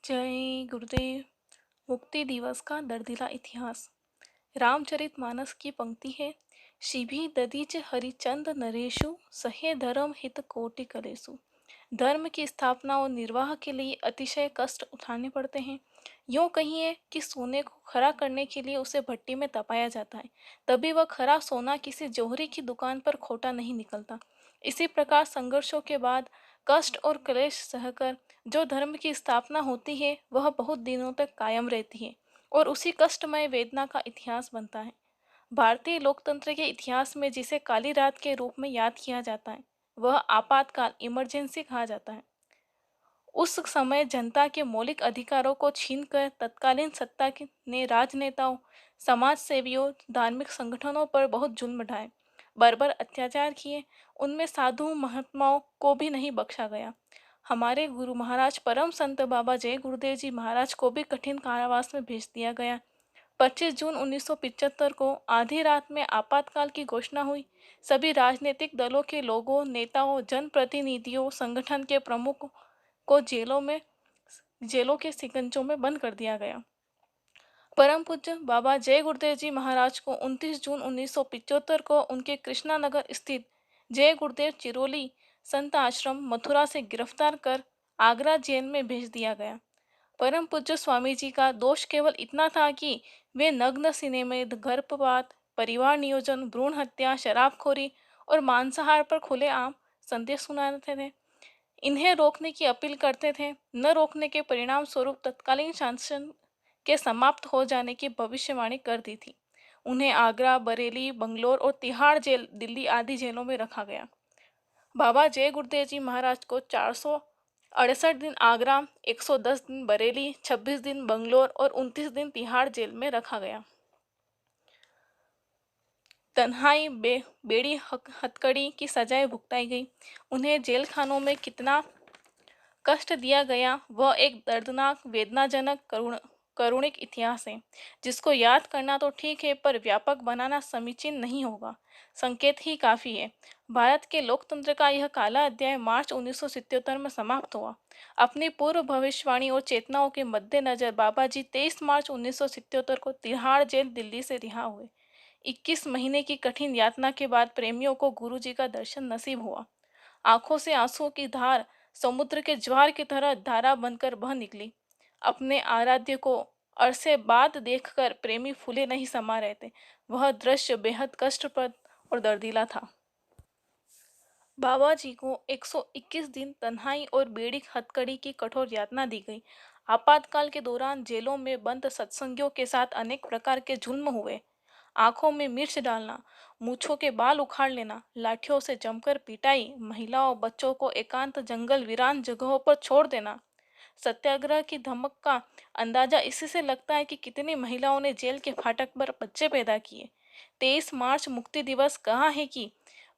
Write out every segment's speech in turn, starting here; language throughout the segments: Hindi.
जय गुरुदेव। मुक्ति दिवस का दर्दिला इतिहास। रामचरितमानस की पंक्ति है, शिभी ददीच हरिचंद नरेशु सहे धर्म हित कोटि कलेसु। धर्म की स्थापना और निर्वाह के लिए अतिशय कष्ट उठाने पड़ते हैं। यूँ कहिए कि सोने को खरा करने के लिए उसे भट्टी में तपाया जाता है, तभी वह खरा सोना किसी जौहरी की दुकान पर खोटा नहीं निकलता। इसी प्रकार संघर्षों के बाद कष्ट और क्लेश सहकर जो धर्म की स्थापना होती है वह बहुत दिनों तक कायम रहती है और उसी कष्टमय वेदना का इतिहास बनता है। भारतीय लोकतंत्र के इतिहास में जिसे काली रात के रूप में याद किया जाता है वह आपातकाल इमरजेंसी कहा जाता है। उस समय जनता के मौलिक अधिकारों को छीनकर तत्कालीन ने राजनेताओं, समाज सेवियों, धार्मिक संगठनों पर बहुत जुल्म ढाए, बर्बर अत्याचार किए। उनमें साधु महात्माओं को भी नहीं बख्शा गया। हमारे गुरु महाराज परम संत बाबा जय गुरुदेव जी महाराज को भी कठिन कारावास में भेज दिया गया। 25 जून 1975 को आधी रात में आपातकाल की घोषणा हुई। सभी राजनीतिक दलों के लोगों, नेताओं, जनप्रतिनिधियों, संगठन के प्रमुख को जेलों के सिकंजों में बंद कर दिया गया। परम पूज्य बाबा जय गुरुदेव जी महाराज को 29 जून 1975 को उनके कृष्णा नगर स्थित जय गुरुदेव चिरोली संत आश्रम मथुरा से गिरफ्तार कर आगरा जेल में भेज दिया गया। परम पूज्य स्वामी जी का दोष केवल इतना था कि वे नग्न सीने में गर्भपात, परिवार नियोजन, भ्रूण हत्या, शराबखोरी और मांसाहार पर खुलेआम संदेश सुनाते थे। इन्हें रोकने की अपील करते थे। न रोकने के परिणाम स्वरूप तत्कालीन शासन के समाप्त हो जाने की भविष्यवाणी कर दी थी। उन्हें आगरा, बरेली, बंगलोर और तिहाड़ जेल, दिल्ली आदि जेलों में रखा गया। बाबा जय गुरुदेव जी महाराज को 468 दिन आगरा, 110 दिन बरेली, 26 दिन बंगलोर और 29 दिन तिहाड़ जेल में रखा गया। तन्हाई, बेड़ी हथकड़ी की सजाएं भुगताई गई। उन्हें जेल खानों में कितना कष्ट दिया गया वह एक दर्दनाक, वेदनाजनक, करुणिक इतिहास है, जिसको याद करना तो ठीक है पर व्यापक बनाना समीचीन नहीं होगा। संकेत ही काफी है। भारत के लोकतंत्र का यह काला अध्याय मार्च 1977 में समाप्त हुआ। अपनी पूर्व भविष्यवाणी और चेतनाओं के मद्देनजर बाबा जी 23 मार्च 1977 को तिहाड़ जेल दिल्ली से रिहा हुए। 21 महीने की कठिन यातना के बाद प्रेमियों को गुरु जी का दर्शन नसीब हुआ। आंखों से आंसुओं की धार समुद्र के ज्वार की तरह धारा बनकर बह निकली। अपने आराध्य को अरसे बाद देखकर प्रेमी फूले नहीं समा रहे थे। वह दृश्य बेहद कष्टप्रद और दर्दीला था। बाबा जी को 121 दिन तन्हाई और बेड़ी हथकड़ी की कठोर यातना दी गई। आपातकाल के दौरान जेलों में बंद सत्संगियों के साथ अनेक प्रकार के जुल्म हुए। आंखों में मिर्च डालना, मूछों के बाल उखाड़ लेना, लाठियों से जमकर पिटाई, महिलाओं बच्चों को एकांत जंगल वीरान जगहों पर छोड़ देना। सत्याग्रह की धमक का अंदाजा इसी से लगता है कि कितनी महिलाओं ने जेल के फाटक पर बच्चे पैदा किए। 23 मार्च मुक्ति दिवस कहा है कि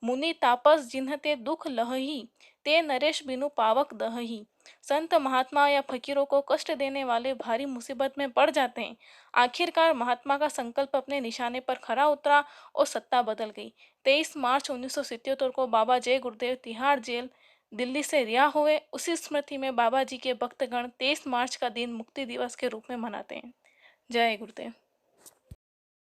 मुनि तापस जिन्ह ते दुख लहही, ते नरेश बिनु पावक दहही। संत महात्मा या फकीरों को कष्ट देने वाले भारी मुसीबत में पड़ जाते हैं। आखिरकार महात्मा का संकल्प अपने निशाने पर खरा उतरा और सत्ता बदल गई। 23 मार्च 1977 को बाबा जय गुरुदेव तिहाड़ जेल दिल्ली से रिहा हुए। उसी स्मृति में बाबा जी के भक्तगण 23 मार्च का दिन मुक्ति दिवस के रूप में मनाते हैं। जय गुरुदेव।